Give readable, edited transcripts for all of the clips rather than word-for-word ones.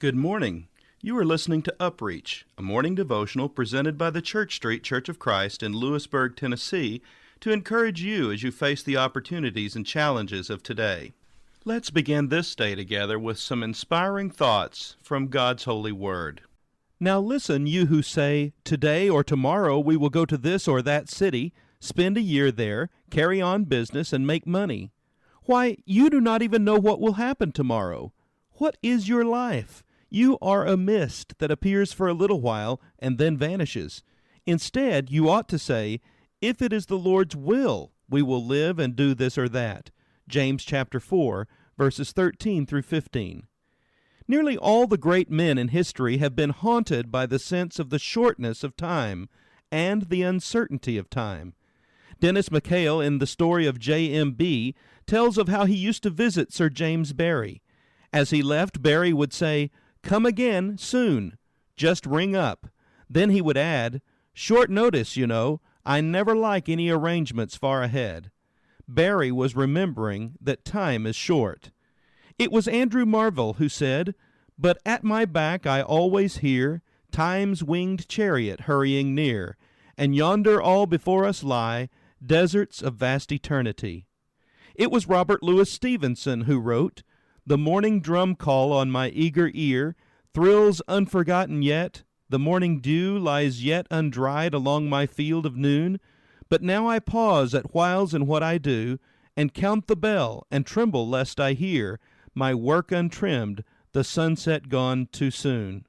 Good morning. You are listening to UpReach, a morning devotional presented by the Church Street Church of Christ in Lewisburg, Tennessee, to encourage you as you face the opportunities and challenges of today. Let's begin this day together with some inspiring thoughts from God's holy word. Now listen, you who say, "Today or tomorrow we will go to this or that city, spend a year there, carry on business, and make money." Why, you do not even know what will happen tomorrow. What is your life? You are a mist that appears for a little while and then vanishes. Instead, you ought to say, "If it is the Lord's will, we will live and do this or that." James chapter 4, verses 13 through 15. Nearly all the great men in history have been haunted by the sense of the shortness of time and the uncertainty of time. Dennis McHale, in the story of J.M.B., tells of how he used to visit Sir James Barrie. As he left, Barrie would say, "Come again, soon. Just ring up." Then he would add, "Short notice, you know. I never like any arrangements far ahead." Barrie was remembering that time is short. It was Andrew Marvell who said, "But at my back I always hear time's winged chariot hurrying near, and yonder all before us lie deserts of vast eternity." It was Robert Louis Stevenson who wrote, "The morning drum call on my eager ear thrills unforgotten yet. The morning dew lies yet undried along my field of noon. But now I pause at whiles in what I do, and count the bell, and tremble lest I hear my work untrimmed, the sunset gone too soon."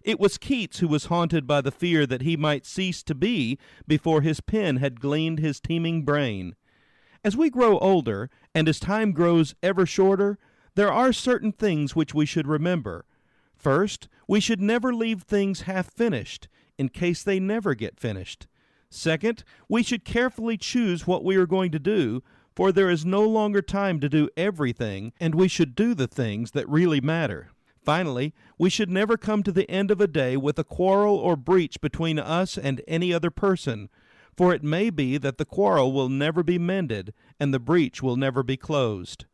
It was Keats who was haunted by the fear that he might cease to be before his pen had gleaned his teeming brain. As we grow older, and as time grows ever shorter, there are certain things which we should remember. First, we should never leave things half-finished, in case they never get finished. Second, we should carefully choose what we are going to do, for there is no longer time to do everything, and we should do the things that really matter. Finally, we should never come to the end of a day with a quarrel or breach between us and any other person, for it may be that the quarrel will never be mended, and the breach will never be closed.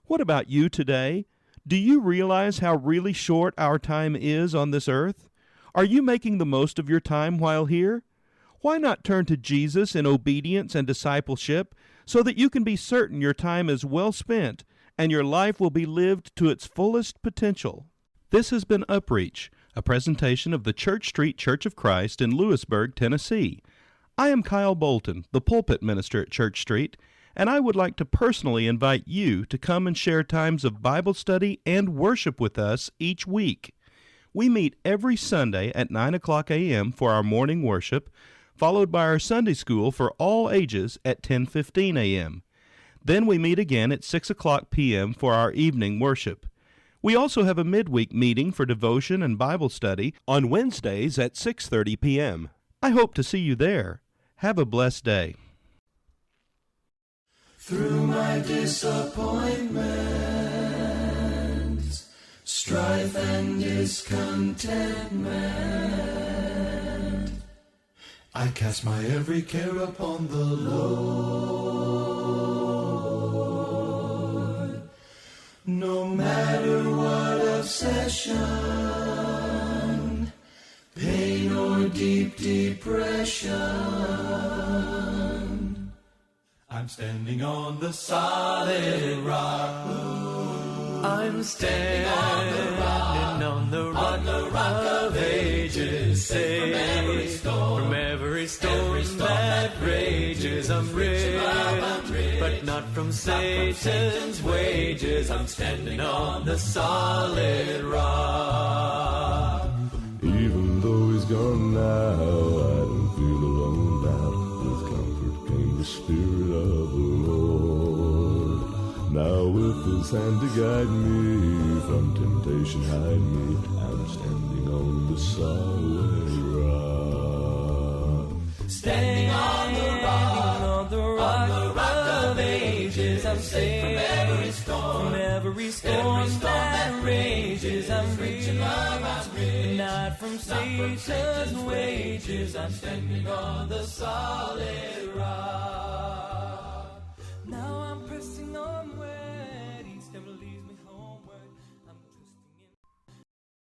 What about you today? Do you realize how really short our time is on this earth? Are you making the most of your time while here? Why not turn to Jesus in obedience and discipleship so that you can be certain your time is well spent and your life will be lived to its fullest potential? This has been UpReach, a presentation of the Church Street Church of Christ in Lewisburg, Tennessee. I am Kyle Bolton, the pulpit minister at Church Street, and I would like to personally invite you to come and share times of Bible study and worship with us each week. We meet every Sunday at 9 o'clock a.m. for our morning worship, followed by our Sunday school for all ages at 10:15 a.m. Then we meet again at 6 o'clock p.m. for our evening worship. We also have a midweek meeting for devotion and Bible study on Wednesdays at 6:30 p.m. I hope to see you there. Have a blessed day. Through my disappointments, strife and discontentment, I cast my every care upon the Lord. No matter what obsession, pain or deep depression, I'm standing on the solid rock. I'm standing on the rock of ages. Saved from every storm that rages. I'm rich, but not from Satan's wages. I'm standing on the solid rock. Even though he's gone now, I don't feel alone now. With comfort came the Spirit of the Lord. Now with his hand to guide me, from temptation hide me, I'm standing on the solid rock. Standing on the rock of ages. I'm safe from every storm that rages. I'm rich in love, I'm rich, not from Satan's wages. I'm standing on the solid rock. Now